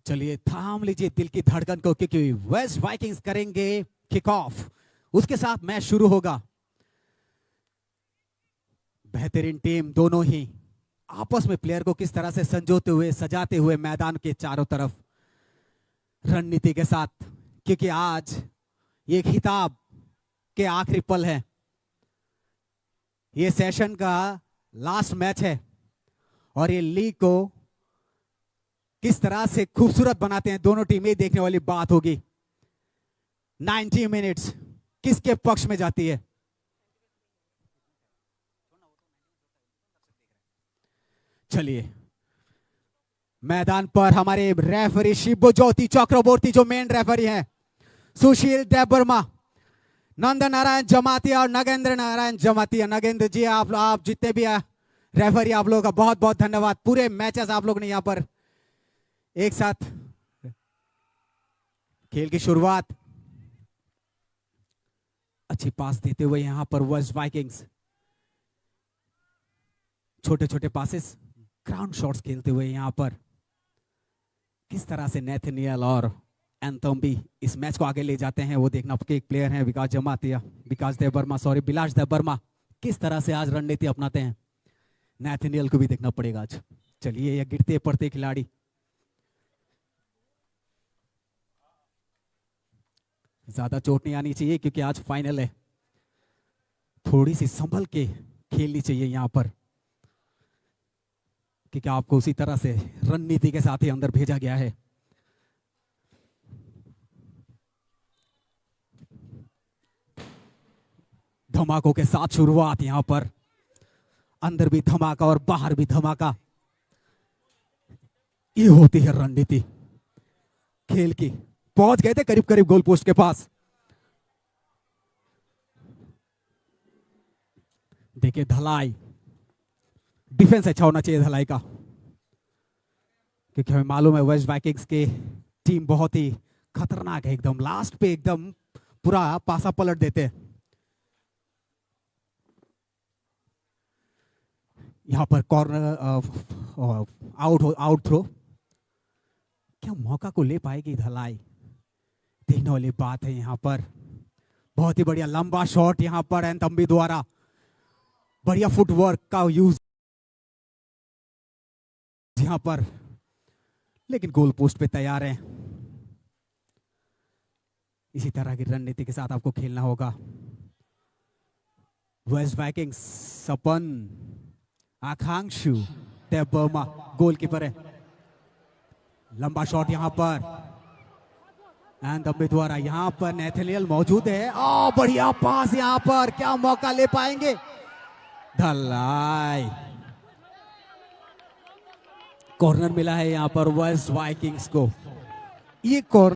चलिए थाम लीजिए दिल की धड़कन को, क्योंकि वेस्ट वाइकिंग्स करेंगे किक ऑफ। उसके साथ मैच शुरू होगा। बेहतरीन टीम दोनों ही आपस में प्लेयर को किस तरह से संजोते हुए सजाते हुए मैदान के चारों तरफ रणनीति के साथ, क्योंकि आज ये खिताब के आखिरी पल है। ये सेशन का लास्ट मैच है और ये लीग को किस तरह से खूबसूरत बनाते हैं दोनों टीमें, देखने वाली बात होगी। 90 मिनट्स किसके पक्ष में जाती है। चलिए मैदान पर हमारे रेफरी शिवज्योति चक्रवर्ती, जो मेन रेफरी हैं, सुशील देवबर्मा, नंदन नारायण जमातिया और नगेंद्र नारायण जमातिया। नगेंद्र जी, आप जितने भी रेफरी, आप लोगों का बहुत बहुत धन्यवाद। पूरे मैचेस आप लोग ने यहां पर एक साथ खेल की शुरुआत अच्छी पास देते हुए यहां पर वेस्ट वाइकिंग्स छोटे छोटे पासेस, ग्राउंड शॉट्स खेलते हुए यहां पर किस तरह से नेथनियल और एंथम भी इस मैच को आगे ले जाते हैं, वो देखना। एक प्लेयर हैं विकास देवबर्मा, किस तरह से आज रणनीति अपनाते हैं, नेथनियल को भी देखना पड़ेगा आज। चलिए, ये गिरते पड़ते खिलाड़ी, ज्यादा चोट नहीं आनी चाहिए क्योंकि आज फाइनल है। थोड़ी सी संभल के खेलनी चाहिए यहां पर, क्योंकि आपको उसी तरह से रणनीति के साथ ही अंदर भेजा गया है। धमाकों के साथ शुरुआत यहां पर, अंदर भी धमाका और बाहर भी धमाका। ये होती है रणनीति खेल की। पहुंच गए थे करीब करीब गोल पोस्ट के पास। देखिए धलाई, डिफेंस अच्छा होना चाहिए धलाई का, क्योंकि हमें मालूम है वेस्ट वाइकिंग्स की टीम बहुत ही खतरनाक है। एकदम लास्ट पे एकदम पूरा पासा पलट देते हैं। यहां पर कॉर्नर, आउट थ्रो, क्या मौका को ले पाएगी धलाई, देखने वाली बात है। यहां पर बहुत ही बढ़िया लंबा शॉट यहां पर एंथम्बी द्वारा, बढ़िया फुटवर्क का यूज यहां पर, लेकिन गोल पोस्ट पे तैयार है। इसी तरह की रणनीति के साथ आपको खेलना होगा। वेस्ट वाइकिंग्स सपन आकांक्षु देवबर्मा गोलकीपर है। लंबा शॉट यहां पर एंथम्बी द्वारा, यहां पर नेथनियल मौजूद है। बढ़िया पास यहां पर, क्या मौका ले पाएंगे धलाई। कॉर्नर मिला है यहां पर वेस्ट वाइकिंग्स को। ये कॉर्नर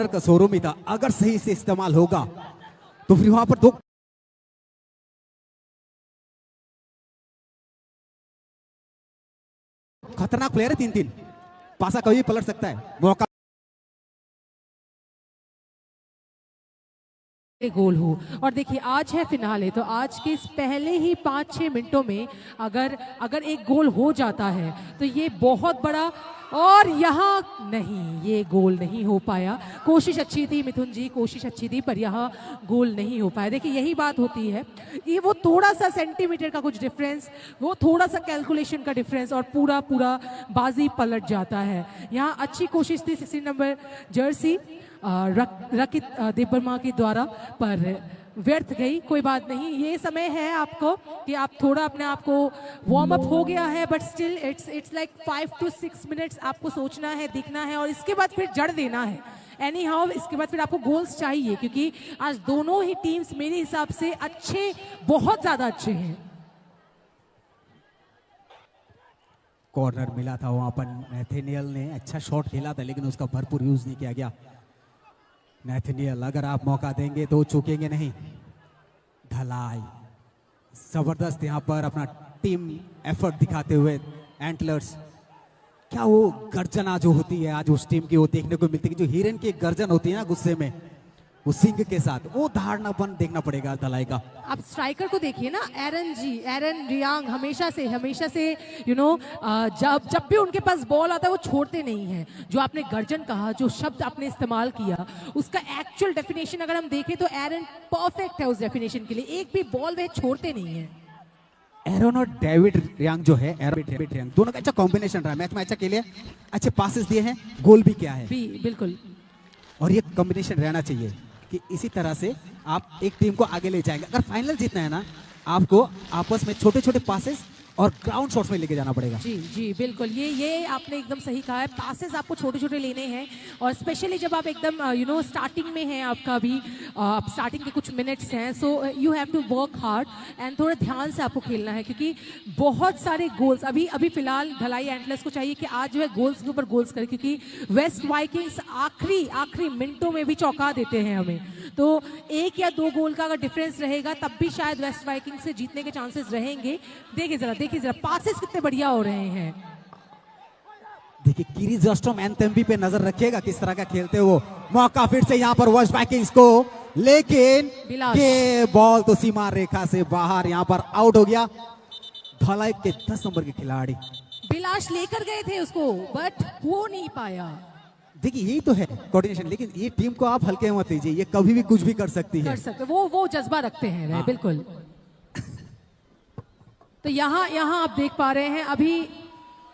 का शोरूम ही था, अगर सही से इस्तेमाल होगा तो फिर वहां पर दो खतरनाक प्लेयर है, 3-3 पासा कभी पलट सकता है। मौका गोल हो। और देखिए आज है फिनाले, तो आज के इस पहले ही 5-6 मिनटों में अगर एक गोल हो जाता है तो ये बहुत बड़ा, और यहाँ नहीं, ये गोल नहीं हो पाया। कोशिश अच्छी थी मिथुन जी, कोशिश अच्छी थी, पर यहाँ गोल नहीं हो पाया। देखिए यही बात होती है, ये वो थोड़ा सा सेंटीमीटर का कुछ डिफरेंस, वो थोड़ा सा कैलकुलेशन का डिफरेंस, और पूरा बाजी पलट जाता है। यहाँ अच्छी कोशिश थी 16 नंबर जर्सी रकित देवबर्मा के द्वारा, पर व्यर्थ गई। कोई बात नहीं, ये समय है आपको कि आप थोड़ा अपने आप को वार्म अप हो गया है, but still it's like 5 to 6 minutes आपको सोचना है, दिखना है, और इसके बाद फिर जड़ देना है। एनी हाउ इसके बाद फिर आपको गोल्स चाहिए, क्योंकि आज दोनों ही टीम्स मेरे हिसाब से अच्छे, बहुत ज्यादा अच्छे हैं। कॉर्नर मिला था वहां पर, नेथनियल ने अच्छा शॉट खेला था लेकिन उसका भरपूर यूज नहीं किया गया। नेथनियल, अगर आप मौका देंगे तो चूकेंगे नहीं। ढलाई जबरदस्त यहाँ पर अपना टीम एफर्ट दिखाते हुए एंटलर्स। क्या वो गर्जना जो होती है आज उस टीम की वो देखने को मिलती है, जो हिरन की गर्जन होती है ना गुस्से में, वो सिंह के साथ वो धारणापन देखना पड़ेगा धलाई का। आप स्ट्राइकर को देखिए ना, एरन रियांग हमेशा से जब भी उनके पास बॉल आता है वो छोड़ते नहीं हैं। जो आपने गर्जन कहा, जो शब्द आपने इस्तेमाल किया, उसका एक्चुअल डेफिनेशन अगर हम देखें तो एरन परफेक्ट है उस डेफिनेशन के लिए। एक भी बॉल वे छोड़ते नहीं है। एरन और डेविड रियांग जो है, डेविड रियांग दोनों का अच्छा कॉम्बिनेशन रहा मैच में, अच्छा खेले, अच्छे पासेस दिए हैं, गोल भी किया है। बिल्कुल, और ये कॉम्बिनेशन रहना चाहिए कि इसी तरह से आप एक टीम को आगे ले जाएंगे। अगर फाइनल जीतना है ना, आपको आपस में छोटे छोटे पासेस और ग्राउंड शॉट्स में लेके जाना पड़ेगा। जी बिल्कुल, ये आपने एकदम सही कहा है। पासेस आपको छोटे छोटे लेने हैं, और स्पेशली जब आप एकदम स्टार्टिंग में हैं, आपका अभी स्टार्टिंग के कुछ मिनट्स हैं, so you have to work hard and थोड़ा ध्यान से आपको खेलना है, क्योंकि बहुत सारे गोल्स अभी फिलहाल ढलाई एंटलर्स को चाहिए कि आज जो है गोल्स के ऊपर गोल्स करें, क्योंकि वेस्ट वाइकिंग्स आखिरी मिनटों में भी चौंका देते हैं हमें। तो 1 या 2 गोल का अगर डिफरेंस रहेगा तब भी शायद वेस्ट वाइकिंग से जीतने के चांसेस रहेंगे। देखिए जरा पासेस कितने बढ़िया हो रहे हैं। देखिए किरी जस्टोम एंथेम्बी पे नजर रखिएगा किस तरह का खेलते हो। मौका फिर से यहाँ पर वेस्ट वाइकिंग्स को, लेकिन ये बॉल तो सीमा रेखा से बाहर यहाँ पर आउट हो गया। धलाई के 10 नंबर के खिलाड़ी बिलाश लेकर गए थे उसको, बट हो नहीं पाया। देखिए यही तो है कोऑर्डिनेशन, लेकिन ये टीम को आप हल्के मत लीजिए, ये कभी भी कुछ भी कर सकती है। वो जज्बा रखते हैं बिल्कुल। तो यहाँ आप देख पा रहे हैं अभी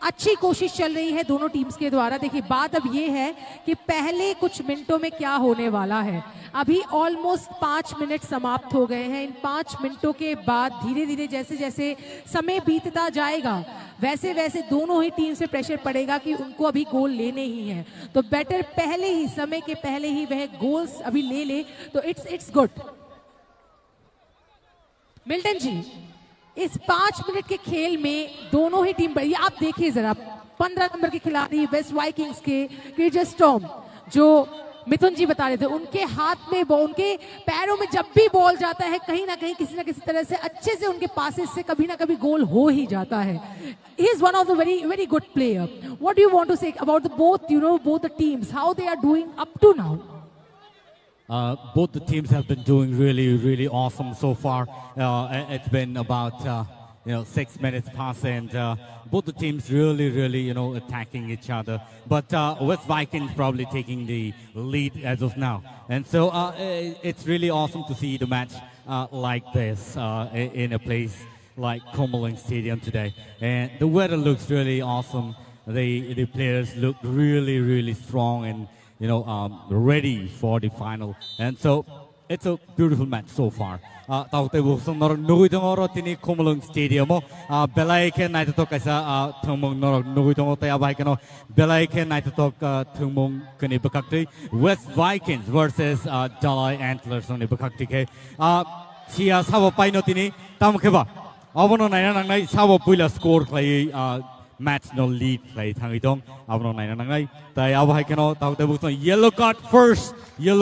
अच्छी कोशिश चल रही है दोनों टीम्स के द्वारा। देखिए बात अब ये है कि पहले कुछ मिनटों में क्या होने वाला है। अभी ऑलमोस्ट 5 मिनट समाप्त हो गए हैं। इन 5 मिनटों के बाद धीरे धीरे जैसे जैसे समय बीतता जाएगा वैसे वैसे दोनों ही टीम से प्रेशर पड़ेगा कि उनको अभी गोल लेने ही हैं। तो बेटर पहले ही, समय के पहले ही वह गोल्स अभी ले तो इट्स गुड। मिल्टन जी, इस 5 मिनट के खेल में दोनों ही टीम, ये आप देखिए जरा, 15 नंबर के खिलाड़ी वेस्ट वाइकिंग्स के क्रिजस्टॉर्म, जो मिथुन जी बता रहे थे, उनके हाथ में उनके पैरों में जब भी बॉल जाता है कहीं ना कहीं किसी ना किसी तरह से अच्छे से उनके पासेस से कभी ना कभी गोल हो ही जाता है। He is one of the very good player. What do you want to say about both the teams, how they are doing up to now? Both the teams have been doing really awesome so far. It's been about 6 minutes past, and both the teams really attacking each other. But West Vikings probably taking the lead as of now, and so it's really awesome to see the match like this in a place like Comaling Stadium today. And the weather looks really awesome. The players look really strong and ready for the final. And so it's a beautiful match so far. Taute buksong nor nuitong tini Comaling Stadium mo belai ke naito to kaisa thumong nor nuitong ta yabai kano belai ke naito to thumong kani bakakti West Vikings versus Dalai Antlers on the bakakti ke sia sabo paino tini tamkeba abono naina nangnai sabo puila score klai match no lead play thangitong abono naina nangnai tai abai kano taute buksong yellow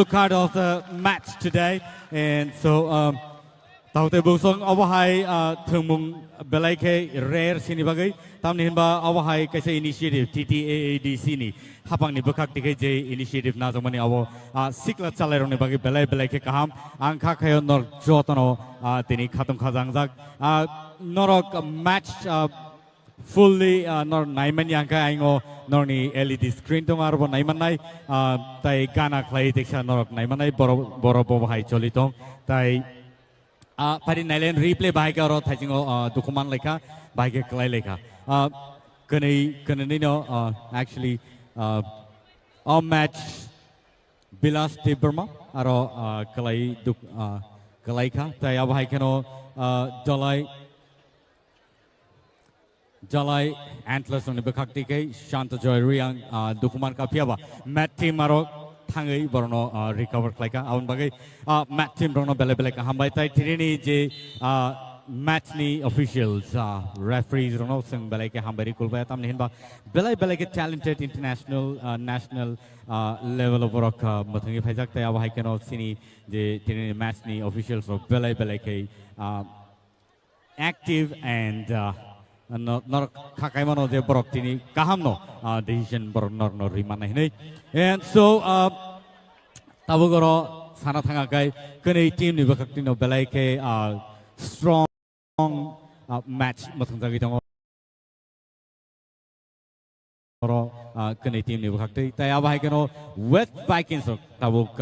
card of the match today. And so taute buksong awahai thumung belai ke rare sini bagai tamni hinba awahai kaisa initiative TTAADC ni hapang ni bakak dikai je initiative na jamani abo sikla chalai rone bagai belai ke kaham angkha khayo nor jotono tini khatam khajangjak norok match fully nor naiman yang ka aingo nor ni LED screen tong arbo naiman nai tai gana khlai deksa norok naiman nai boro bahai cholitong tai pari nailen replay bahai ka ro thaijingo dokuman lekha bahai ke klai lekha kanai no actually a match Bilas Tiberma aro klai klai kha tai bahai kano Jalai Antlers on the Bakakti ke Shanta Joy Riang Dukuman Kapiaba Matt Team Maro Tangai Borno recover Klaka Aun Bagai Matt Team Brono Belebeleka Hambai Tai Tirini J match ni officials, referees, Ronald Singh, belai ke hambari kulbaya tam nihin ba, belai ke talented international, national level of work, mathangi phajak taya wahai keno sini je tini match ni officials ro belai ke active and nor kakai mano je borok tini kaham no decision borok nor rimana hinai, and so tabu goro sana thanga kai kene team ni bakak tino belai ke strong match mathang jagi dong oro kene team ni bakak tai tai abai keno West Vikings tabuk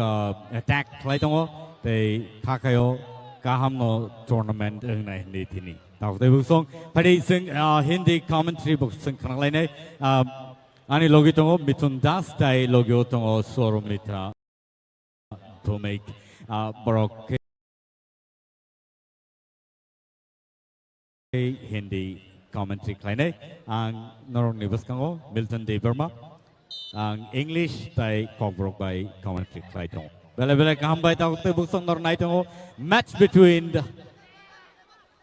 attack play dong tai kakayo kaham no tournament eng nai ni tini tabuk tai busong padi sing Hindi commentary book sing kanang lai nai ani logi dong Mithun Das tai logi dong Soro Mitra to make borok Hindi commentary klane ang norong nibas kango Milton De Burma ang English tay cover by commentary klay tong bela kaham bay taw te busong nor nai tong match between the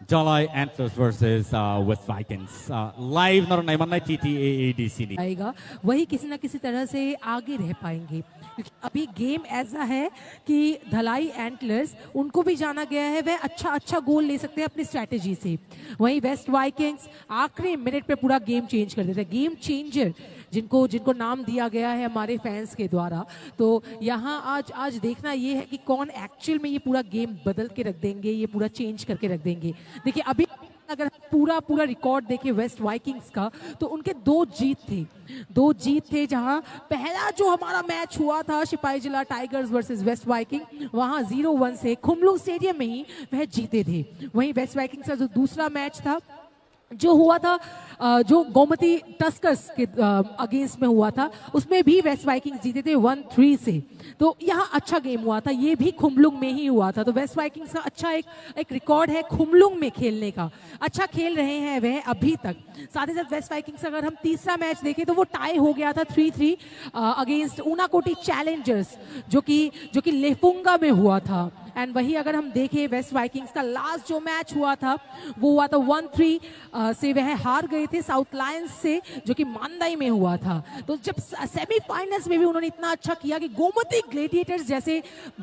Jalai Antlers versus West Vikings live नर नहीं मन्ना TTAADC नहीं आएगा वही किसी ना किसी तरह से आगे रह पाएंगे क्योंकि अभी गेम ऐसा है कि धलाई एंटलर्स उनको भी जाना गया है वह अच्छा गोल ले सकते हैं अपनी स्ट्रैटेजी से वहीं वेस्ट वाइकिंग्स आखिरी मिनट पे पूरा गेम चेंज कर देते हैं गेम चेंजर जिनको नाम दिया गया है हमारे फैंस के द्वारा तो यहाँ आज देखना ये है कि कौन एक्चुअल में ये पूरा गेम बदल के रख देंगे ये पूरा चेंज करके रख देंगे देखिए अभी अगर पूरा रिकॉर्ड देखें वेस्ट वाइकिंग्स का तो उनके दो जीत थे जहां पहला जो हमारा मैच हुआ था सिपाही जिला टाइगर्स वर्सेस वेस्ट वाइकिंग वहां 0-1 से खुमलुंग स्टेडियम में ही वह जीते थे वहीं वेस्ट वाइकिंग्स का जो दूसरा मैच था जो हुआ था जो गोमती टस्कर्स के अगेंस्ट में हुआ था उसमें भी वेस्ट वाइकिंग्स जीते थे 1-3 से तो यहाँ अच्छा गेम हुआ था ये भी खुमलुंग में ही हुआ था तो वेस्ट वाइकिंग्स का अच्छा एक रिकॉर्ड है खुमलुंग में खेलने का अच्छा खेल रहे हैं वह अभी तक साथ ही साथ वेस्ट वाइकिंग्स अगर हम तीसरा मैच देखें तो वो टाई हो गया था 3-3 अगेंस्ट ऊनाकोटी चैलेंजर्स जो कि लेफुंगा में हुआ था एंड वही अगर हम देखें वेस्ट वाइकिंग्स का लास्ट जो मैच हुआ था वो हुआ था 1-3 से वह हार गए थे साउथ लायंस से जो कि मानदाई में हुआ था तो जब सेमीफाइनल्स में भी उन्होंने इतना अच्छा किया कि गोमती ग्लेडिएटर्स जैसे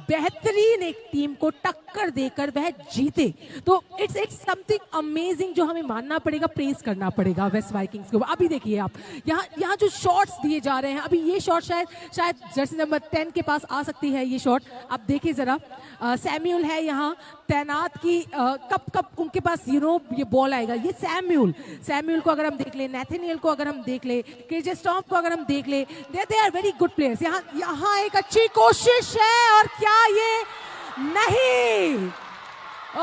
बेहतरीन एक टीम को टक्कर देकर वह जीते तो इट्स समथिंग अमेजिंग जो हमें मानना पड़ेगा प्रेस करना पड़ेगा वेस्ट वाइकिंग्स को अभी देखिए आप यहाँ जो शॉट्स दिए जा रहे हैं अभी ये शॉट शायद जर्सी नंबर 10 के पास आ सकती है ये शॉट आप देखिए जरा सैम्यूल है यहाँ तैनात की कब उनके पास ये बॉल आएगा ये सैम्यूल को अगर हम देख ले नेथनियल को अगर हम देख ले केजे स्टॉम्प को अगर हम देख ले they are very good players यहाँ एक अच्छी कोशिश है और क्या ये नहीं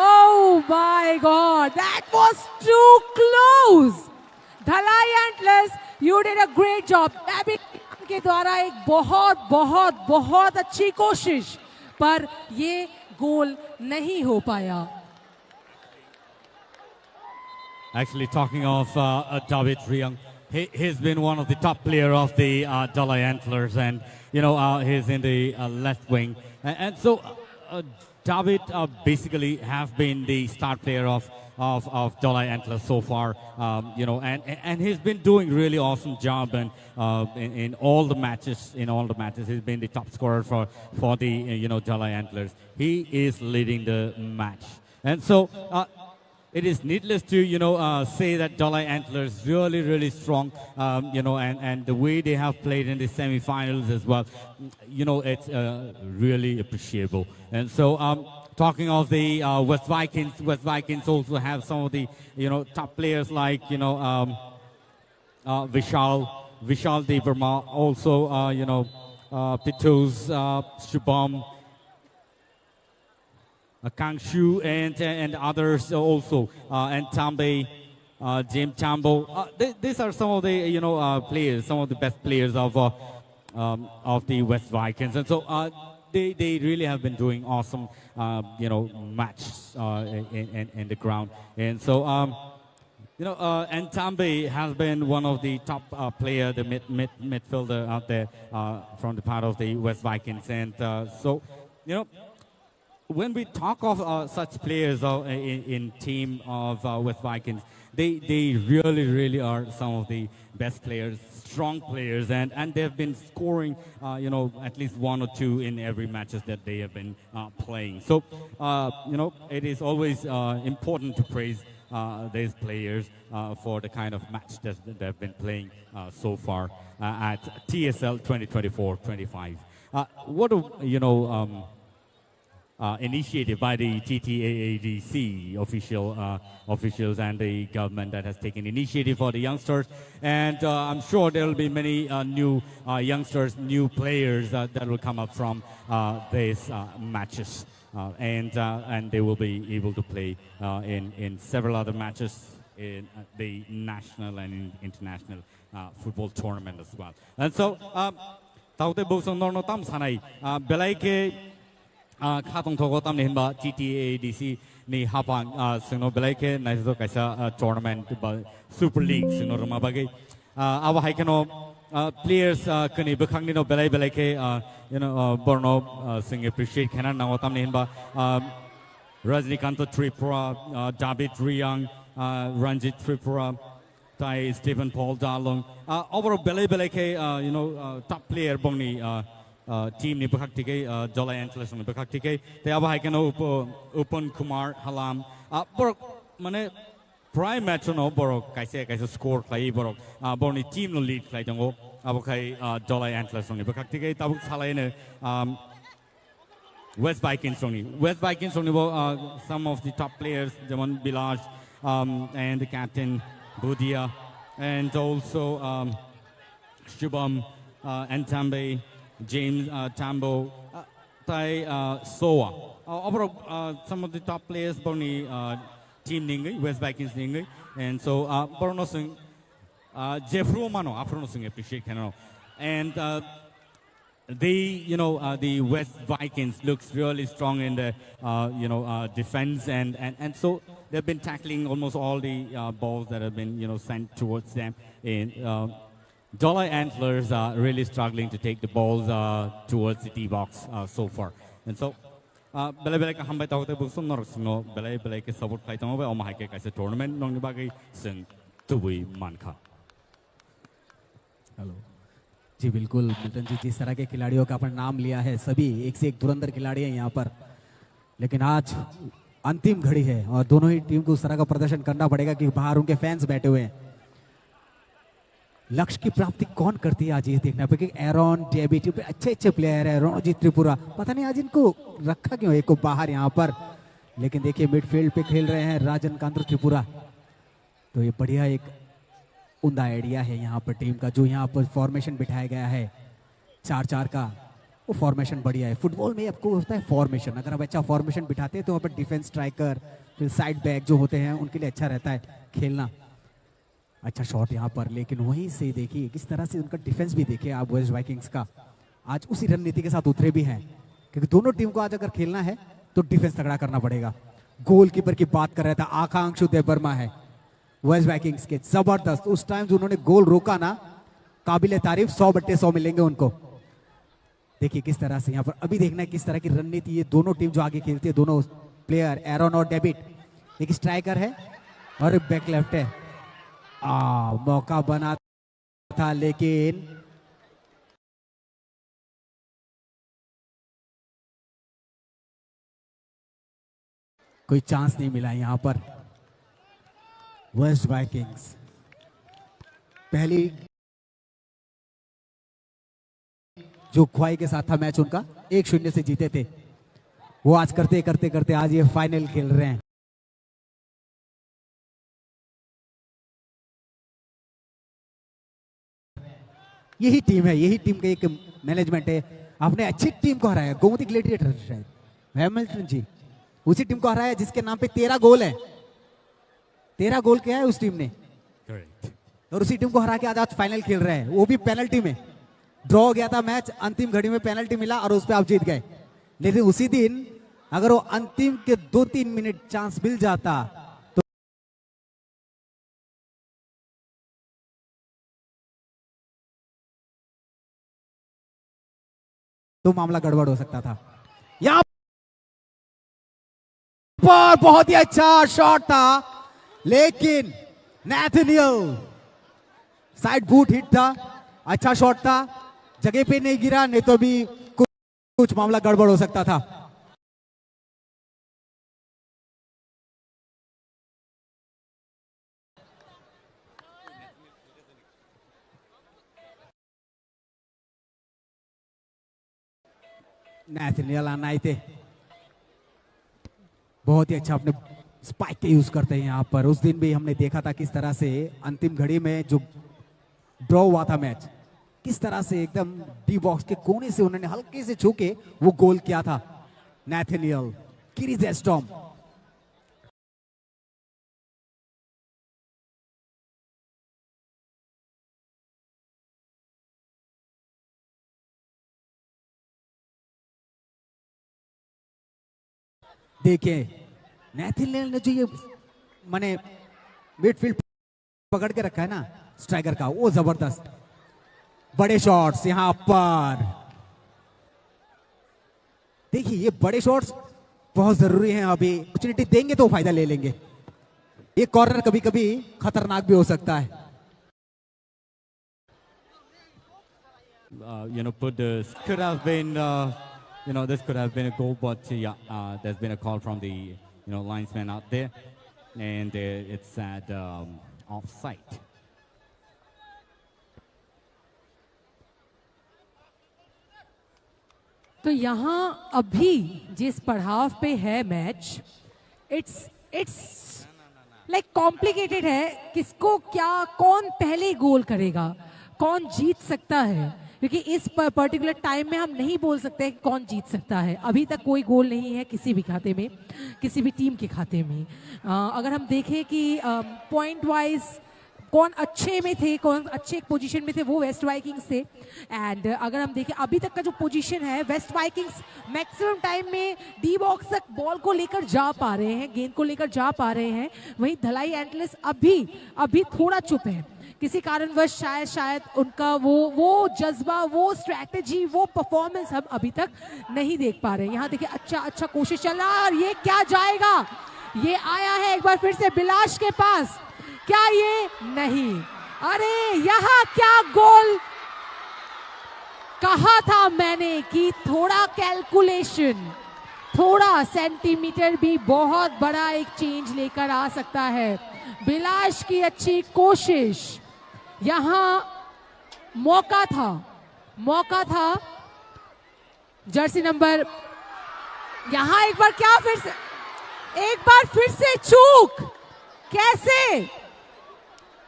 oh my god that was too close Dhalai antlers you did a great job के द्वारा एक बहुत अच्छी कोशिश पर ये गोल नहीं हो पाया Actually, talking of David Riang, he's been one of the top player of the Jalai Antlers, and he's in the left wing, and so David basically have been the star player of Jalai Antlers so far, and he's been doing really awesome job, and in all the matches, he's been the top scorer for the Jalai Antlers. He is leading the match, and so. It is needless to, say that Jalai Antlers really strong, and the way they have played in the semi-finals as well, it's really appreciable. And so, talking of the West Vikings also have some of the, top players like, Vishal De Burma, also, Pitus, Shubham, Kangshu and others also, and Tambe, Jim Tambo. These are some of the players, some of the best players of the West Vikings, and so they really have been doing awesome matches in the ground, and so and Tambe has been one of the top player, the midfielder out there from the part of the West Vikings, and so when we talk of such players in team of West Vikings, they really are some of the best players, strong players, and they've been scoring, at least one or two in every matches that they have been playing. So, it is always important to praise these players for the kind of match that they've been playing so far at TSL 2024-25. What do initiative by the TTAADC officials and the government that has taken initiative for the youngsters, and I'm sure there will be many new youngsters, new players that will come up from these matches, and they will be able to play in several other matches in the national and international football tournament as well. And so, Taute Bosong Norno Tam Sanai, Belaike Katong Togo Tam Nimba, TTADC, Ni Hapang, Sino Belaike, Naizo Kaisa tournament, Super League, Sino Romabagi, Our Haikano players, Kuni Bukangino Belay Belaike, Borno, sing appreciate Kanan Nawatam Nimba, Rajnikanto Tripura, David Riyang, Ranjit Tripura, Tai Stephen Paul Dalong. Overall, Belay top player Bongni team ni Bukaktige, Jolly Antlers on the Bukaktige. They have Haikano Upon Kumar Halam. Borok Mane prime match no Borok Kaisa score play Borok. Boni team no lead play Dongo. Abokai Jolly Antlers on the Bukaktige. Tabuk Salane West Vikings only. West Vikings only some of the top players, Jamon Bilaj and the captain. Budia, and also Shubham and Tambe, James Tambo, Tai Soa. Overall, some of the top players, Boni team Ningai, West Vikings Ningai, and so Borno Singh, Jeffro Mano, Afro Singh appreciate Canano, and the West Vikings looks really strong in the defense, and so they've been tackling almost all the balls that have been sent towards them. And Jolly Antlers are really struggling to take the balls towards the D box so far. And so Belay ka hambay tawag tayo busong norsingo Belay ka support play tamo ba o mahike kasi tournament nong nibagay sing tuwi manka. Hello जी बिल्कुल Milton जी, जिस तरह के खिलाड़ियों का अपन नाम लिया है, सभी एक से एक धुरंधर खिलाड़ी हैं यहाँ पर, लेकिन आज अंतिम घड़ी है और दोनों ही टीम को उस तरह का प्रदर्शन करना पड़ेगा कि बाहर उनके फैंस बैठे हुए हैं। लक्ष्य की प्राप्ति कौन करती है आज ये देखना पड़ेगा। एरॉन डेविड अच्छे प्लेयर है, रणजीत त्रिपुरा, पता नहीं आज इनको रखा क्यों एक को बाहर यहाँ पर, लेकिन देखिए मिडफील्ड पे खेल रहे हैं राजन कांत त्रिपुरा। तो ये बढ़िया एक उमदा आइडिया है यहाँ पर टीम का, जो यहाँ पर फॉर्मेशन बिठाया गया है 4-4 का, वो फॉर्मेशन बढ़िया है। फुटबॉल में आपको होता है फॉर्मेशन, अगर आप अच्छा फॉर्मेशन बिठाते हैं तो वहाँ पर डिफेंस स्ट्राइकर फिर साइड बैक जो होते हैं उनके लिए अच्छा रहता है खेलना। अच्छा शॉट यहाँ पर, लेकिन वहीं से देखिए किस तरह से उनका डिफेंस भी देखिए आप वेस्ट वाइकिंग्स का, आज उसी रणनीति के साथ उतरे भी हैं, क्योंकि दोनों टीम को आज अगर खेलना है तो डिफेंस तगड़ा करना पड़ेगा। गोलकीपर की बात कर रहा था आकांक्षु देवर्मा है वेस्ट वाइकिंग्स के, जबरदस्त उस टाइम जो उन्होंने गोल रोका ना, काबिल तारीफ, 100/100 मिलेंगे उनको। देखिए किस तरह से यहाँ पर अभी देखना है किस तरह की रणनीति ये दोनों टीम जो आगे खेलती है, दोनों प्लेयर एरॉन और डेविड, एक स्ट्राइकर है और बैक लेफ्ट है। मौका बना था लेकिन कोई चांस नहीं मिला यहाँ पर। वेस्ट वाइकिंग्स पहली जो ख्वाई के साथ था मैच उनका 1-0 से जीते थे, वो आज करते आज ये फाइनल खेल रहे हैं। यही टीम है, यही टीम का एक मैनेजमेंट है। आपने अच्छी टीम को हराया, गोमती ग्लेडिएटर शायद हैमिल्टन जी, उसी टीम को हराया जिसके नाम पे 13 गोल है। 13 गोल किया है उस टीम ने। Correct. और उसी टीम को हरा के आज फाइनल खेल रहे हैं, वो भी पेनल्टी में। ड्रॉ हो गया था मैच, अंतिम घड़ी में पेनल्टी मिला और उस पर आप जीत गए। लेकिन उसी दिन अगर वो अंतिम के 2-3 मिनट चांस मिल जाता तो मामला गड़बड़ हो सकता था। यहाँ पर बहुत ही अच्छा शॉट था, लेकिन नैथनियल साइड बूट हिट था, अच्छा शॉट था, जगह पे नहीं गिरा, नहीं तो भी कुछ मामला गड़बड़ हो सकता था। नैथनियल आना आए थे, बहुत ही अच्छा अपने स्पाइक के यूज करते हैं यहाँ पर। उस दिन भी हमने देखा था किस तरह से अंतिम घड़ी में जो ड्रॉ हुआ था मैच, किस तरह से एकदम डी बॉक्स के कोने से उन्होंने हल्के से छू के वो गोल किया था। नैथनियल क्रिजेस्टॉम देखिए, नैथनियल ने जो ये माने मिडफील्ड पकड़ के रखा है ना स्ट्राइकर का, वो जबरदस्त बड़े शॉट्स यहां पर। देखिए ये बड़े शॉट्स बहुत जरूरी हैं, अभी अपॉर्चुनिटी देंगे तो फायदा ले लेंगे। ये कॉर्नर कभी कभी खतरनाक भी हो सकता है। But this could have been, this could have been a goal, but there's been a call from the, linesman out there, and it's at offside. तो यहाँ अभी जिस पड़ाव पे है मैच, इट्स लाइक कॉम्प्लिकेटेड है। किसको क्या, कौन पहले गोल करेगा, कौन जीत सकता है, क्योंकि इस पर्टिकुलर टाइम में हम नहीं बोल सकते कि कौन जीत सकता है। अभी तक कोई गोल नहीं है किसी भी खाते में, किसी भी टीम के खाते में। अगर हम देखें कि पॉइंट वाइज कौन अच्छे में थे, कौन अच्छे पोजीशन में थे, वो वेस्ट वाइकिंग्स थे। एंड अगर हम देखें अभी तक का जो पोजीशन है, वेस्ट वाइकिंग्स मैक्सिमम टाइम में डी बॉक्स तक बॉल को लेकर जा पा रहे हैं, गेंद को लेकर जा पा रहे हैं। वहीं धलाई एंटलर्स अभी थोड़ा चुप है, किसी कारणवश शायद उनका वो जज्बा, वो स्ट्रैटेजी, वो परफॉर्मेंस हम अभी तक नहीं देख पा रहे हैं। यहाँ देखिए अच्छा कोशिश चल रहा है, और ये क्या जाएगा, ये आया है एक बार फिर से बिलाश के पास, क्या ये नहीं, अरे यहाँ क्या गोल। कहा था मैंने कि थोड़ा कैलकुलेशन, थोड़ा सेंटीमीटर भी बहुत बड़ा एक चेंज लेकर आ सकता है। बिलाश की अच्छी कोशिश, यहां मौका था जर्सी नंबर, यहां एक बार फिर से चूक। कैसे,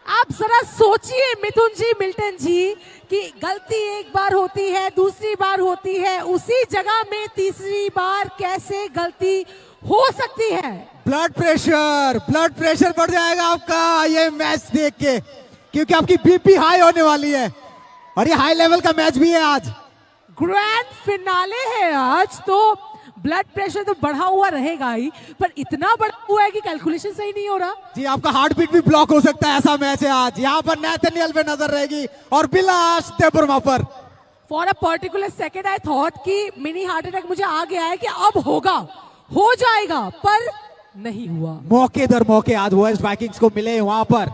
आप जरा सोचिए मिथुन जी, मिल्टन जी, कि गलती एक बार होती है, दूसरी बार होती है, उसी जगह में तीसरी बार कैसे गलती हो सकती है। ब्लड प्रेशर बढ़ जाएगा आपका ये मैच देख के, क्योंकि आपकी बीपी हाई होने वाली है, और ये हाई लेवल का मैच भी है। आज ग्रैंड फिनाले है आज, तो ब्लड प्रेशर तो बढ़ा हुआ रहेगा ही, पर इतना बढ़ा हुआ है कि कैलकुलेशन सही नहीं हो रहा। जी, आपका हार्ट बीट भी ब्लॉक हो सकता है, ऐसा मैच है आज। यहाँ पर नैथनियल पे नजर रहेगी और बिलाश देबर्मा पर। For a particular second I thought कि मिनी हार्ट अटैक मुझे आ गया है कि अब होगा, हो जाएगा, पर नहीं हुआ। मौके दर मौके आज वेस्ट वाइकिंग्स को मिले वहां पर।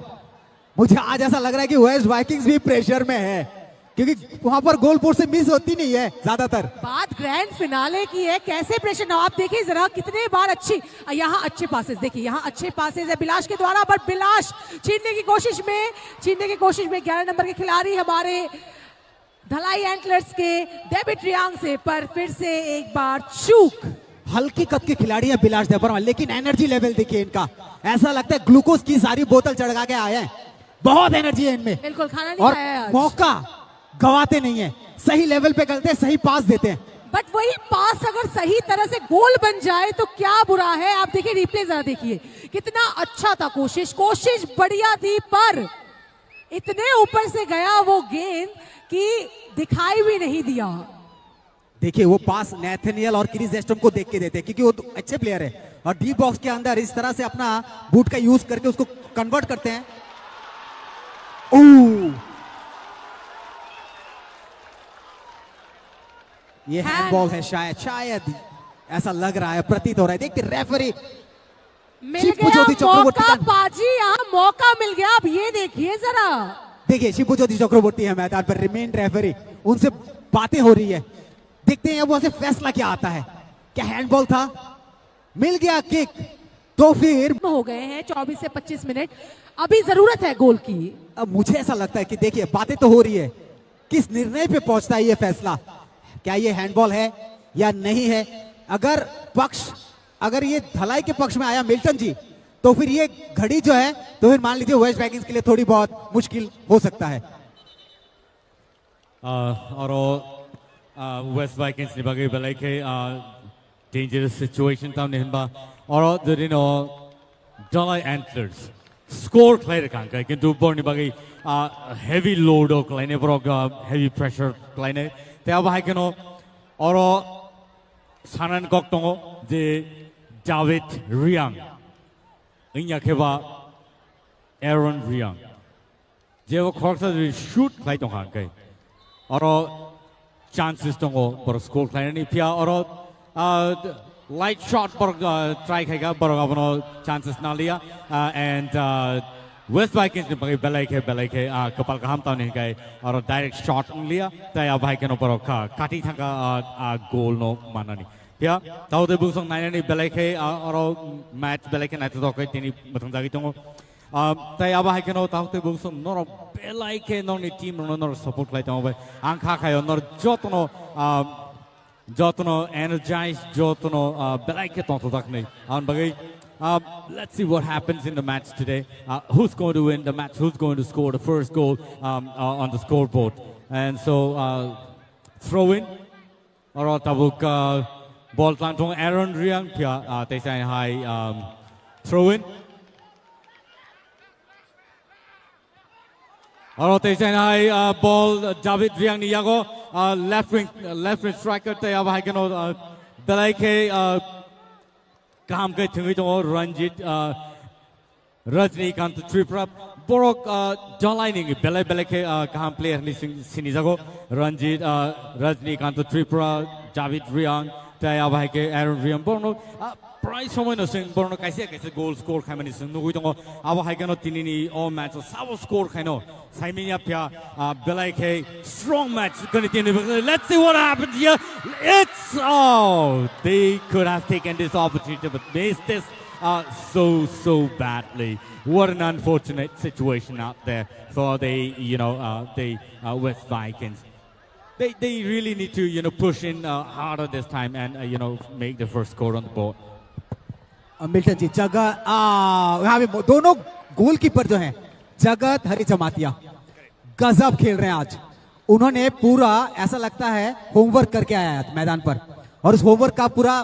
मुझे आज ऐसा लग रहा है कि वेस्ट वाइकिंग्स भी प्रेशर में है, क्योंकि वहां पर गोल पोस्ट से मिस होती नहीं है ज्यादातर। बात ग्रैंड फिनाले की है, कैसे प्रेशर ना, आप देखिए जरा कितने बार यहाँ अच्छे पासेस, देखिए यहाँ अच्छे पासेस है बिलाश के द्वारा, पर बिलाश छीनने की कोशिश में 11 नंबर के खिलाड़ी हमारे धलाई एंटलर्स के डेविड रियांग से, पर फिर से एक बार चूक। हल्की कद के खिलाड़ी है बिलाश देबर्मा, लेकिन एनर्जी लेवल देखिए इनका, ऐसा लगता है ग्लूकोज की सारी बोतल चढ़ा के आए हैं। बहुत एनर्जी है इनमें, बिल्कुल खाना नहीं खाया है आज। मौका गवाते नहीं है, सही लेवल पे करते हैं, सही पास देते हैं। बट वही पास अगर सही तरह से गोल बन जाए तो क्या बुरा है। आप देखिए रिप्ले जरा देखिए, कितना अच्छा था, कोशिश बढ़िया थी, पर इतने ऊपर से गया वो गेंद कि दिखाई भी नहीं दिया। देखिए वो पास नैथनियल और क्रिजेस्टम को देख के देते हैं, क्योंकि वो तो अच्छे प्लेयर है, और डी बॉक्स के अंदर इस तरह से अपना बूट का यूज करके उसको कन्वर्ट करते हैं। ये हैंडबॉल है, शायद ऐसा लग रहा है, प्रतीत हो रहा है। देखते रेफरी मिल शिवज्योति गया चक्रवर्ती मौका का बाजी, यहाँ मौका मिल गया। अब ये देखिए जरा, देखिए शिवज्योति चक्रवर्ती है मैदान पर, रिमेन रेफरी, उनसे बातें हो रही है। देखते हैं अब वहां से फैसला क्या आता है। क्या हैंडबॉल था? मिल गया किक, तो फिर हो गए हैं 24 से 25 मिनट, अभी जरूरत है गोल की। अब मुझे ऐसा लगता है कि देखिए बातें तो हो रही है, किस निर्णय पे पहुंचता है ये फैसला, क्या ये हैंडबॉल है या नहीं है। अगर ये धलाई के पक्ष में आया मिल्टन जी, तो फिर ये घड़ी जो है, तो फिर मान लीजिए वेस्ट वाइकिंग्स के लिए थोड़ी बहुत मुश्किल हो सकता है। West Vikings ni bagi balai ke dangerous situation tam ni himba or the Dalai Antlers score clear kan kai kintu bor ni bagi heavy load o kleine bro heavy pressure kleine te aba hai keno or sanan kok tongo je David Riang inya kheba Aaron Riang je wo khorsa shoot klai tong kan kai or chances tongo por score kleine ni pia or light shot por try khaiga por apno chances na liya and West Vikings ne bagi belai ke kapal kaham ta nahi gaye aur direct shot liya tai ab bhai ke no por kati thanga goal no manani pia tau de busong nai ni belai ke aur match belai ke na to kai tini mathang jagi tongo tai ab bhai ke no tau de busong no belai ke no ni team no support lai tongo angkha khayo no jotono energized jotono belai ke tonto tak nei an bagai let's see what happens in the match today. Who's going to win the match? Who's going to score the first goal on the scoreboard? And so throw in or tabuk ball tantong Aaron Riang pia they say hi throw in or they say hi ball David Riang ni yago left wing striker te ab hai keno belai ke काम के थंगी तो रंजित रजनीकांत त्रिपुरा बोरोक जलाइनिंग बेले बेले के काम player नि सिनी जागो रंजित रजनीकांत त्रिपुरा जाविद रियांग ताया भाई के एरन रियांग बोनो प्राइस समय न सिंग बोनो कैसे गोल स्कोर खामनि सिंग नुगुइ दङ अब हाइ गनो तिनिनि ओ मैच साबो स्कोर खाइनो साइमिया प्या बेले के strong match gonna be. Let's see what happens here. It's they could have taken this opportunity but missed this so badly. What an unfortunate situation out there for the West Vikings. They really need to push in harder this time and make the first score on the board. Milton ji जगत यहाँ पे दोनों goalkeeper जो हैं जगत हरी जमातिया गजब खेल रहे हैं आज। उन्होंने पूरा ऐसा लगता है होमवर्क करके आया है मैदान पर और उस होमवर्क का पूरा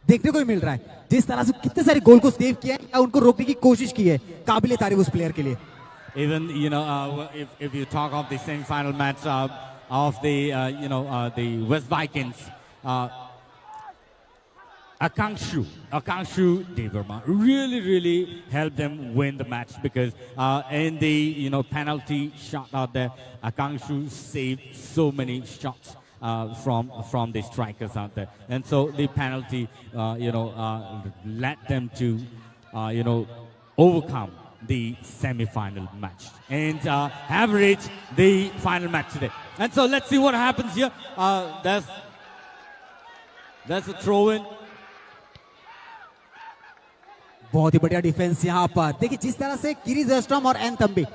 देखने को ही मिल रहा है। जिस तरह से कितने सारे गोल को सेव किया है, उनको रोकने की कोशिश की है, काबिले तारीफ उस प्लेयर के लिए। Even if you talk of the semi-final match of the West Vikings, Akanshu Devarma really helped them win the match because in the penalty shot out there, Akanshu saved so many shots from the strikers out there, and so the penalty led them to overcome the semi-final match and have reached the final match today. And so let's see what happens here. That's a throw-in. बहुत ही बढ़िया defence यहाँ पर। देखिए जिस तरह से किरी जस्टम और एन तंबी,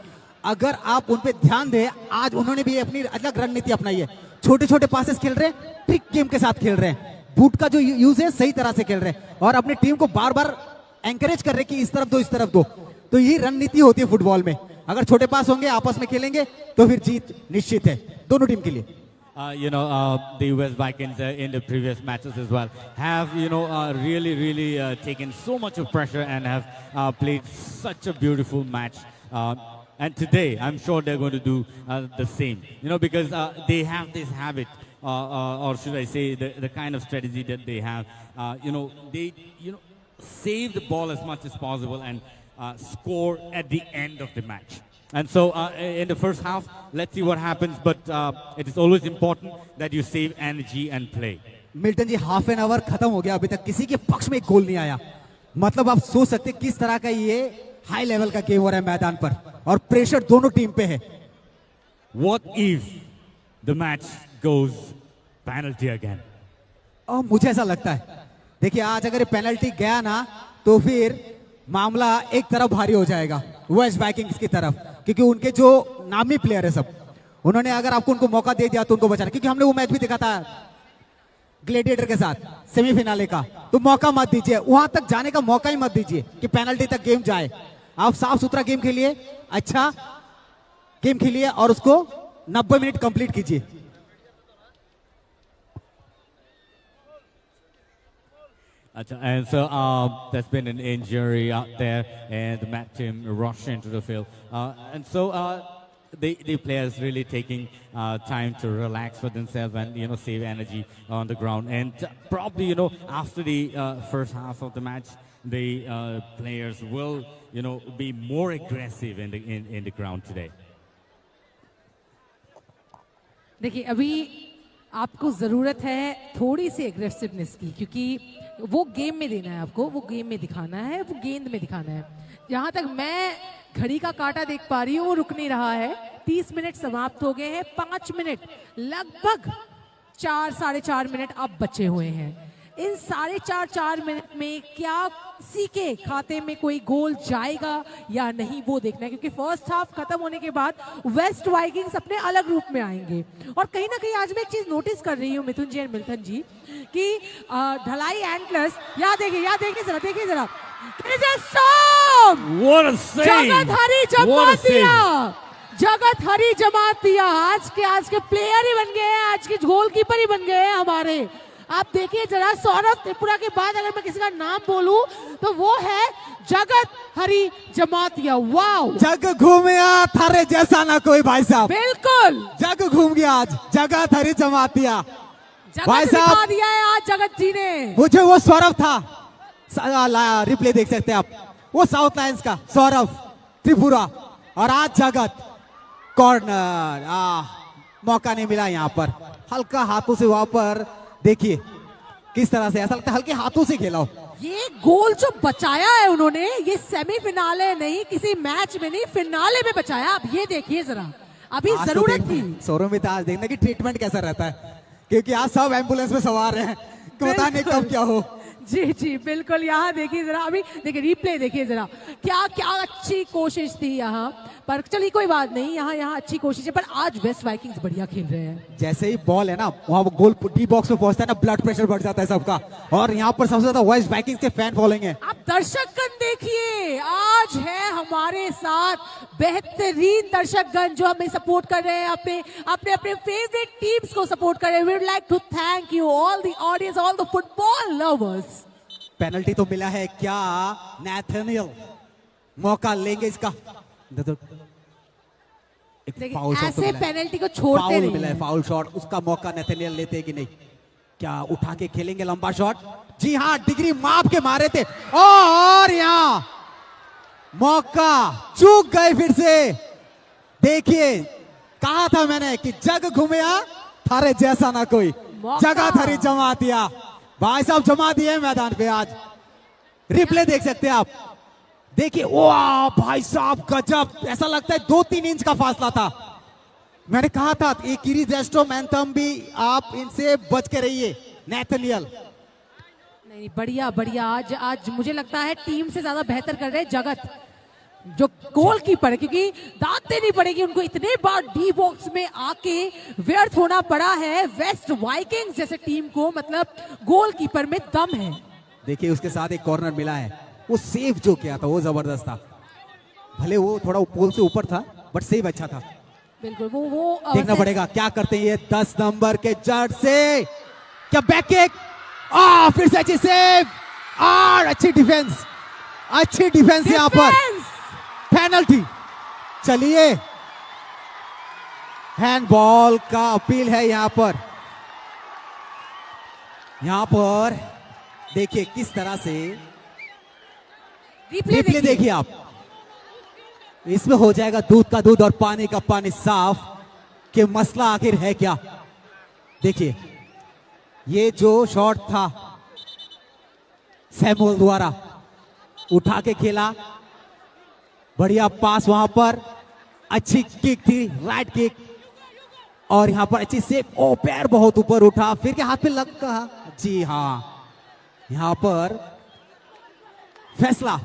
अगर आप उन पे ध्यान दें, आज उन्होंने भी अपनी अलग रणनीति अपनाई है। छोटे छोटे पासेस खेल रहे हैं, ट्रिक गेम के साथ खेल रहे हैं, बूट का जो यूज है सही तरह से खेल रहे हैं और अपनी टीम को बार बार एंकरेज कर रहे हैं कि इस तरफ दो। तो यही रणनीति होती है फुटबॉल में। अगर छोटे पास होंगे, आपस में खेलेंगे, तो फिर जीत निश्चित है दोनों टीम के लिए। The West Vikings in the previous matches as well have, really taken so much of pressure and have played such a beautiful match. And today, I'm sure they're going to do the same, because they have this habit, or should I say, the kind of strategy that they have. They, save the ball as much as possible and score at the end of the match. And so in the first half, let's see what happens. But it is always important that you save energy and play. Milton ji half an hour खत्म हो गया, अभी तक किसी के पक्ष में एक गोल नहीं आया। मतलब आप सोच सकते हैं किस तरह का ये हाई लेवल का गेम हो रहा है मैदान पर, और प्रेशर दोनों टीम पे है। What if the match goes penalty again? और मुझे ऐसा लगता है, देखिए आज अगर ये पेनल्टी गया ना तो फिर मामला एक तरफ भारी हो जाएगा वेस्ट वाइकिंग्स की तरफ, क्योंकि उनके जो नामी प्लेयर है सब, उन्होंने अगर आपको उनको मौका दे दिया तो उनको बचाना, क्योंकि हमने वो मैच भी देखा था ग्लेडिएटर के साथ सेमीफिनाले का, तो मौका मत दीजिए, वहां तक जाने का मौका ही मत दीजिए कि पेनल्टी तक गेम जाए। आप साफ सुथरा गेम खेलिए, अच्छा गेम खेलिए और उसको 90 मिनट कंप्लीट कीजिए। And so there's been an injury out there, and the Met team rushed into the field. And so the players really taking time to relax for themselves and save energy on the ground. And probably after the first half of the match, the players will be more aggressive in the ground today. देखिए अभी आपको जरूरत है थोड़ी सी aggressiveness की, क्योंकि वो game में देना है आपको, वो गेम में दिखाना है, वो गेंद में दिखाना है। जहां तक मैं घड़ी का कांटा देख पा रही हूँ वो रुक नहीं रहा है। 30 मिनट समाप्त हो गए हैं, 5 मिनट लगभग 4-4.5 मिनट अब बचे हुए हैं। इन 4.5 मिनट में क्या किसी के खाते में कोई गोल जाएगा या नहीं वो देखना है, क्योंकि फर्स्ट हाफ खत्म होने के बाद वेस्ट वाइकिंग्स अपने अलग रूप में आएंगे। और कहीं ना कहीं आज मैं एक चीज नोटिस कर रही हूँ मिथुन जी एंड मिल्टन जी कि ढलाई एंटलर्स, यहाँ देखिए जरा What a save! जगत हरी जमातिया आज के प्लेयर ही बन गए हैं, आज के गोलकीपर ही बन गए हैं हमारे। आप देखिए जरा, सौरभ त्रिपुरा के बाद अगर मैं किसी का नाम बोलूं तो वो है जगत हरी जमातिया। वाओ, जग घूमिया थारे जैसा ना कोई भाई साहब, बिल्कुल जग घूम गया आज, जगत हरी जमातिया भाई जगत साहब। दिखा दिया है आज जगत जी ने। मुझे वो सौरभ था, रिप्ले देख सकते हैं आप, वो साउथ लायंस का सौरभ त्रिपुरा, और आज जगत कॉर्नर। मौका नहीं मिला यहाँ पर, हल्का हाथों से वहां पर देखिए किस तरह से, ऐसा लगता है हल्के हाथों से खेला हो। ये गोल जो बचाया है उन्होंने, ये सेमीफिनाले नहीं, किसी मैच में नहीं, फिनाले में बचाया। अब ये देखिए जरा, अभी आज तो जरूरत देखना- थी। सौरभ में आज देखना कि ट्रीटमेंट कैसा रहता है, क्योंकि आज सब एम्बुलेंस में सवार हैं, पता नहीं कब क्या हो। जी बिल्कुल, यहाँ देखिए जरा, अभी देखिए रिप्ले देखिए जरा, क्या क्या अच्छी कोशिश थी यहाँ पर। चलिए कोई बात नहीं, यहाँ अच्छी कोशिश है, पर आज वेस्ट वाइकिंग्स बढ़िया खेल रहे हैं। जैसे ही बॉल है ना वहां गोल डी बॉक्स में पहुंचता है ना, ब्लड प्रेशर बढ़ जाता है सबका, और यहाँ पर सबसे ज्यादा वेस्ट वाइकिंग्स के फैन फॉलोइंग है। आप दर्शकगण देखिए, आज है हमारे साथ बेहतरीन दर्शकगण जो हमें सपोर्ट कर रहे हैं, अपने फेवरेट टीम्स को सपोर्ट कर रहे हैं। We would like to thank you all the audience, all the football lovers. Penalty तो मिला है क्या, नैथनियल मौका लेंगे इसका। एक देखिए, फाउल शॉट तो ऐसे मिला है। पेनल्टी को छोड़ते फाउल नहीं मिला है, हैं। फाउल शॉट, उसका मौका नैथनियल लेते कि नहीं, क्या उठा के खेलेंगे लंबा शॉट? जी हाँ, डिग्री माप के मारे थे, और यहाँ मौका चूक गए फिर से। देखिए कहा था मैंने कि जग घूमिया थारे जैसा ना कोई, मौका। जगह थारी जमा दिया भाई साहब, जमा दिए मैदान पे आज। रिप्ले देख सकते हैं आप, देखिए वाह भाई साहब गजब, ऐसा लगता है 2-3 इंच का फासला था। मैंने कहा था ये किरीज एस्ट्रोम एंथम भी आप इनसे बच के रहिए। नैथनियल नहीं, बढ़िया आज मुझे लगता है टीम से ज्यादा बेहतर कर रहे हैं जगत, जो गोलकीपर है, क्योंकि दाद देनी पड़ेगी उनको, इतने बार डी बॉक्स में आके व्यर्थ होना पड़ा है वेस्ट वाइकिंग्स जैसे टीम को। मतलब गोलकीपर में दम है। देखिए उसके साथ एक कॉर्नर मिला है, वो सेव जो किया था वो जबरदस्त था, भले वो थोड़ा पोल से ऊपर था बट सेव अच्छा था। बिल्कुल, वो देखना पड़ेगा क्या करते हैं ये 10 नंबर के जड़ से, क्या बैक किक, फिर से अच्छी सेव और अच्छी डिफेंस यहाँ पर। पेनल्टी, चलिए हैंडबॉल का अपील है यहाँ पर देखिए किस तरह से रिप्ले देखिए आप, इसमें हो जाएगा दूध का दूध और पानी का पानी साफ, कि मसला आखिर है क्या। देखिए ये जो शॉट था सैमुअल द्वारा, उठा के खेला, बढ़िया पास वहां पर, अच्छी किक थी, राइट किक, और यहां पर अच्छी सेव। ओ पैर बहुत ऊपर उठा, फिर के हाथ पे लग कहा। जी हाँ, यहां पर फैसला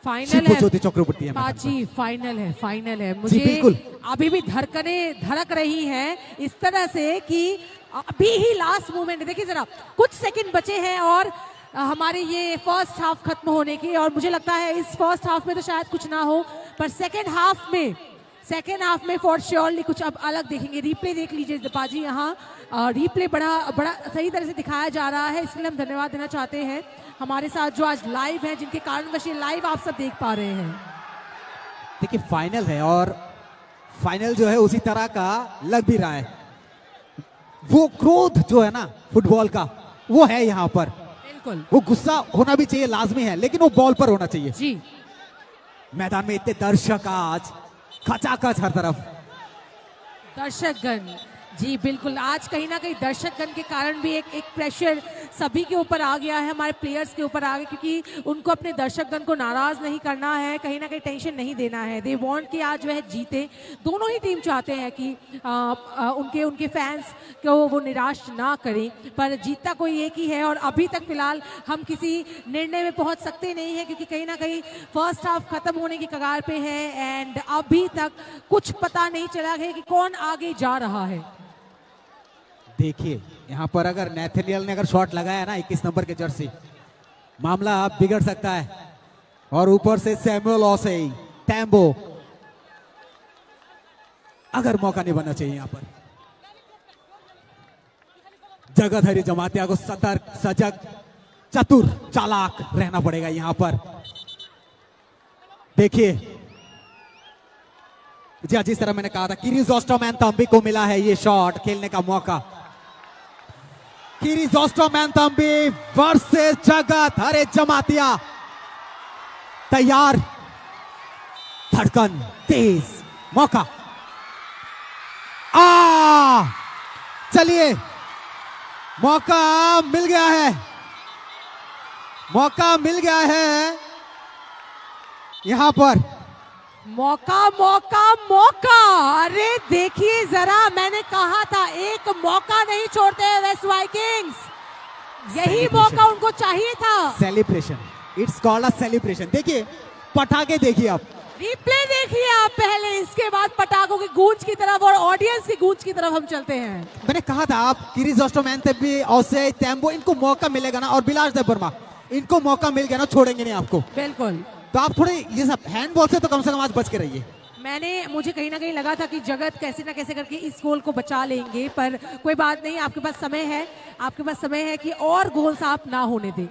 फाइनल शिबो है ज्योति चक्रवर्ती है। पाजी, फाइनल है, फाइनल है। जी, मुझे बिल्कुल। अभी भी धड़कनें धड़क रही हैं इस तरह से कि अभी ही लास्ट मोमेंट, देखिए जरा कुछ सेकंड बचे हैं और हमारे ये फर्स्ट हाफ खत्म होने की, और मुझे लगता है इस फर्स्ट हाफ में तो शायद कुछ ना हो, पर सेकंड हाफ में फॉर श्योरली कुछ अब अलग देखेंगे। रिप्ले देख लीजिए पाजी, यहाँ रिप्ले बड़ा सही तरह से दिखाया जा रहा है, इसलिए हम धन्यवाद देना चाहते हैं हमारे साथ जो आज लाइव हैं, जिनके कारणवश ये लाइव आप सब देख पा रहे हैं। देखिए फाइनल है, और फाइनल जो है उसी तरह का लग भी रहा है। वो क्रोध जो है ना फुटबॉल का, वो है यहाँ पर। बिल्कुल, वो गुस्सा होना भी चाहिए, लाजमी है, लेकिन वो बॉल पर होना चाहिए। जी। मैदान में इतने दर्शक आज, खचाखच हर तरफ दर्शकगण, जी बिल्कुल, आज कहीं ना कहीं दर्शकगण के कारण भी एक प्रेशर सभी के ऊपर आ गया है, हमारे प्लेयर्स के ऊपर आ गया, क्योंकि उनको अपने दर्शकगण को नाराज नहीं करना है, कहीं ना कहीं टेंशन नहीं देना है। दे वांट कि आज वह जीते। दोनों ही टीम चाहते हैं कि उनके फैंस को वो निराश ना करें, पर जीतता कोई एक ही है, और अभी तक फिलहाल हम किसी निर्णय में पहुंच सकते नहीं है, क्योंकि कहीं ना कहीं फर्स्ट हाफ खत्म होने की कगार पे है एंड अभी तक कुछ पता नहीं चला है कि कौन आगे जा रहा है। देखिए यहां पर अगर नेथनियल ने अगर शॉट लगाया ना 21 नंबर के जर्सी, मामला बिगड़ सकता है। और ऊपर से सैमुअल ओसेई, टैम्बो, अगर मौका नहीं बनना चाहिए यहां पर। जगहधरी जमातिया को सतर्क, सजग, चतुर, चालाक रहना पड़ेगा यहां पर। देखिए जी, जिस तरह मैंने कहा था, किरिजोस्टोम एंथम्बी को मिला है ये शॉट खेलने का मौका। किरिजोस्टोम एंथम्बी वर्सेस जगहधरी जमातिया। तैयार, धड़कन तेज, मौका। चलिए, मौका मिल गया है, मौका मिल गया है यहां पर। मौका मौका मौका, अरे देखिए जरा, मैंने कहा था एक मौका नहीं छोड़ते हैं वेस्ट वाइकिंग्स, यही मौका उनको चाहिए था। Celebration, it's called a celebration. देखिए पटाखे, देखिए आप, रिप्ले देखिए आप पहले, इसके बाद पटाखों की गूंज की तरफ और ऑडियंस की गूंज की तरफ हम चलते हैं। मैंने कहा था आप किरिजोस्टोम एंथम्बी, ओसेई, टैम्बो, इनको मौका मिलेगा ना, और बिलास वर्मा, इनको मौका मिल गया ना, छोड़ेंगे नहीं आपको। बिल्कुल, तो आप थोड़े ये सब हैंडबॉल से तो कम से कम आज बच के रहिए। मुझे कहीं ना कहीं लगा था कि जगत कैसे ना कैसे करके इस गोल को बचा लेंगे, पर कोई बात नहीं, आपके पास समय है, आपके पास समय है कि और गोल्स आप ना होने दें।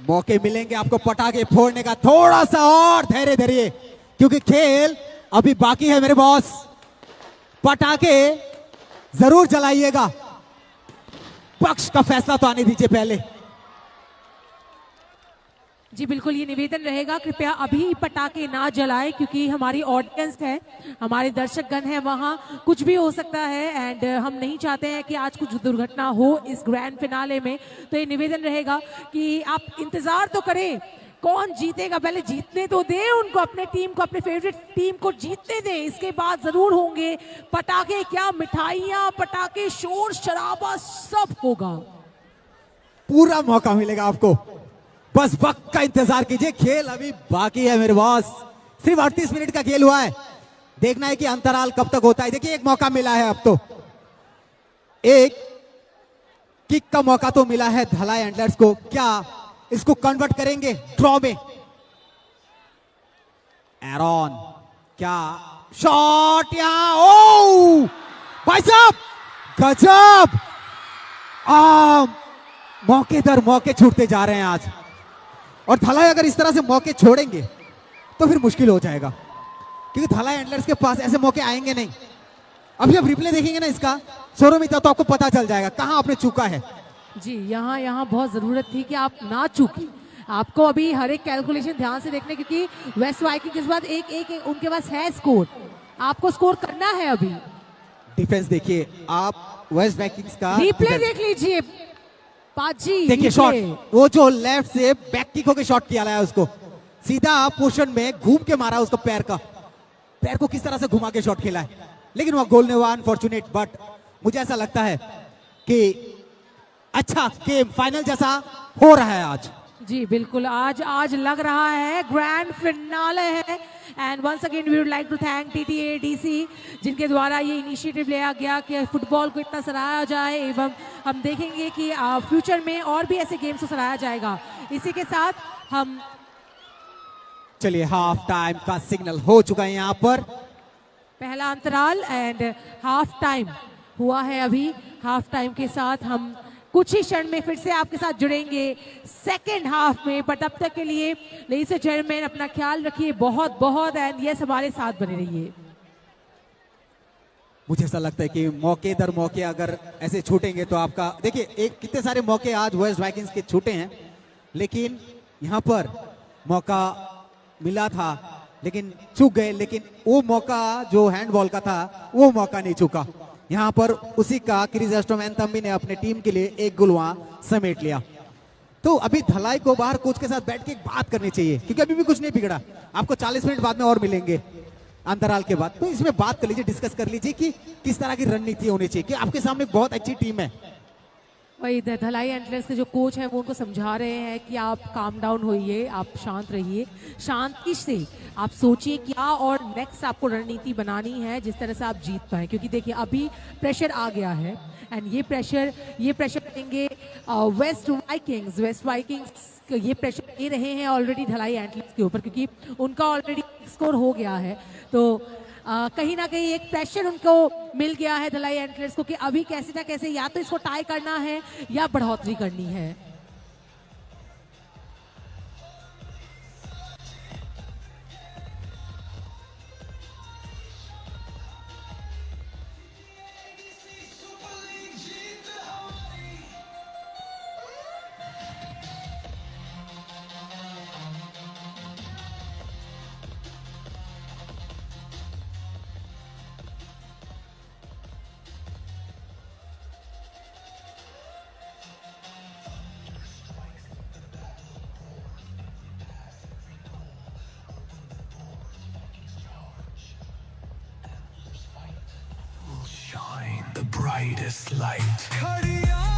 मौके मिलेंगे आपको पटाखे फोड़ने का, थोड़ा सा और धैर्य धरिए, क्योंकि खेल अभी बाकी है मेरे बॉस। पटाखे जरूर जलाइएगा, पक्ष का फैसला तो आने दीजिए पहले। जी बिल्कुल, ये निवेदन रहेगा, कृपया अभी पटाखे ना जलाएं, क्योंकि हमारी ऑडियंस है, हमारे दर्शकगण हैं, वहाँ कुछ भी हो सकता है एंड हम नहीं चाहते हैं कि आज कुछ दुर्घटना हो इस ग्रैंड फिनाले में। तो ये निवेदन रहेगा कि आप इंतजार तो करें, कौन जीतेगा पहले जीतने तो दें उनको, अपने टीम को, अपने फेवरेट टीम को जीतने दें, इसके बाद जरूर होंगे पटाखे, क्या मिठाइयाँ, पटाखे, शोर शराबा सब होगा। पूरा मौका मिलेगा आपको, बस वक्त का इंतजार कीजिए। खेल अभी बाकी है मेरे बॉस, सिर्फ 38 मिनट का खेल हुआ है, देखना है कि अंतराल कब तक होता है। देखिए एक मौका मिला है, अब तो एक किक का मौका तो मिला है धलाई एंडलर्स को, क्या इसको कन्वर्ट करेंगे ड्रॉ में? एरॉन, क्या शॉट यहां, ओ भाई साहब गजब, मौके दर मौके छूटते जा रहे हैं आज, और धलाई अगर इस तरह से मौके छोड़ेंगे तो फिर मुश्किल हो जाएगा, क्योंकि धलाई एंडलर्स के पास ऐसे मौके आएंगे नहीं। अभी आप रिप्ले देखेंगे ना इसका सोरोमिता, तो आपको पता चल जाएगा कहां आपने चूका है। जी, यहाँ बहुत जरूरत थी कि आप ना चूकी, आपको अभी हर एक कैलकुलेशन ध्यान से देखने, क्योंकि वेस्ट वाइकिंग के बाद एक उनके पास है स्कोर, आपको स्कोर करना है। अभी डिफेंस देखिए आप वेस्ट वाइकिंग्स का, रिप्ले देख लीजिए, पाजी देखिए शॉट, वो जो लेफ्ट से बैक किक होके शॉट किया है उसको सीधा पोर्शन में घूम के मारा उसको पैर को किस तरह से घुमा के शॉट खेला है, लेकिन वह गोल नहीं हुआ अनफॉर्चुनेट। बट मुझे ऐसा लगता है कि अच्छा गेम फाइनल जैसा हो रहा है आज। जी बिल्कुल, आज लग रहा है ग्रैंड फिनाले है। And once again we would like to thank TTADC जिनके द्वारा ये इनिशिएटिव लिया गया कि फुटबॉल को इतना सराहा जाए, एवं हम देखेंगे कि फ्यूचर में और भी ऐसे गेम्स को सराहा जाएगा। इसी के साथ हम चलिए हाफ टाइम का सिग्नल हो चुका है यहाँ पर। पहला अंतराल एंड हाफ टाइम हुआ है अभी। हाफ टाइम के साथ हम कुछ ही क्षण में फिर से आपके साथ जुड़ेंगे सेकेंड हाफ में, पर तब तक के लिए लेडीज एंड जेंटलमैन अपना ख्याल रखिए बहुत बहुत, एंड यस हमारे साथ बने रहिए। मुझे ऐसा लगता है कि मौके दर मौके अगर ऐसे छूटेंगे तो आपका देखिए एक कितने सारे मौके आज वेस्ट वाइकिंग्स के छूटे हैं, लेकिन यहाँ पर मौका मिला था लेकिन चूक गए। लेकिन वो मौका जो हैंडबॉल का था वो मौका नहीं चूका। यहाँ पर उसी का क्रिस एस्ट्रोमैन तंबी ने अपने टीम के लिए एक गोल वहां समेट लिया। तो अभी धलाई को बाहर कोच के साथ बैठ के बात करनी चाहिए, क्योंकि अभी भी कुछ नहीं बिगड़ा। आपको 40 मिनट बाद में और मिलेंगे अंतराल के बाद, तो इसमें बात कर लीजिए, डिस्कस कर लीजिए कि किस तरह की रणनीति होनी चाहिए, कि आपके सामने बहुत अच्छी टीम है। वही धलाई एंटलर्स के जो कोच हैं वो उनको समझा रहे हैं कि आप काम डाउन होइए, आप शांत रहिए, शांति से आप सोचिए क्या और नेक्स्ट आपको रणनीति बनानी है जिस तरह से आप जीत पाए। क्योंकि देखिए अभी प्रेशर आ गया है एंड ये प्रेशर देंगे वेस्ट वाइकिंग्स ये प्रेशर दे रहे हैं ऑलरेडी धलाई एंटलर्स के ऊपर, क्योंकि उनका ऑलरेडी स्कोर हो गया है। तो कहीं ना कहीं एक प्रेशर उनको मिल गया है धलाई एंटलर्स को कि अभी कैसे ना कैसे या तो इसको टाई करना है या बढ़ोतरी करनी है। Shine the brightest light.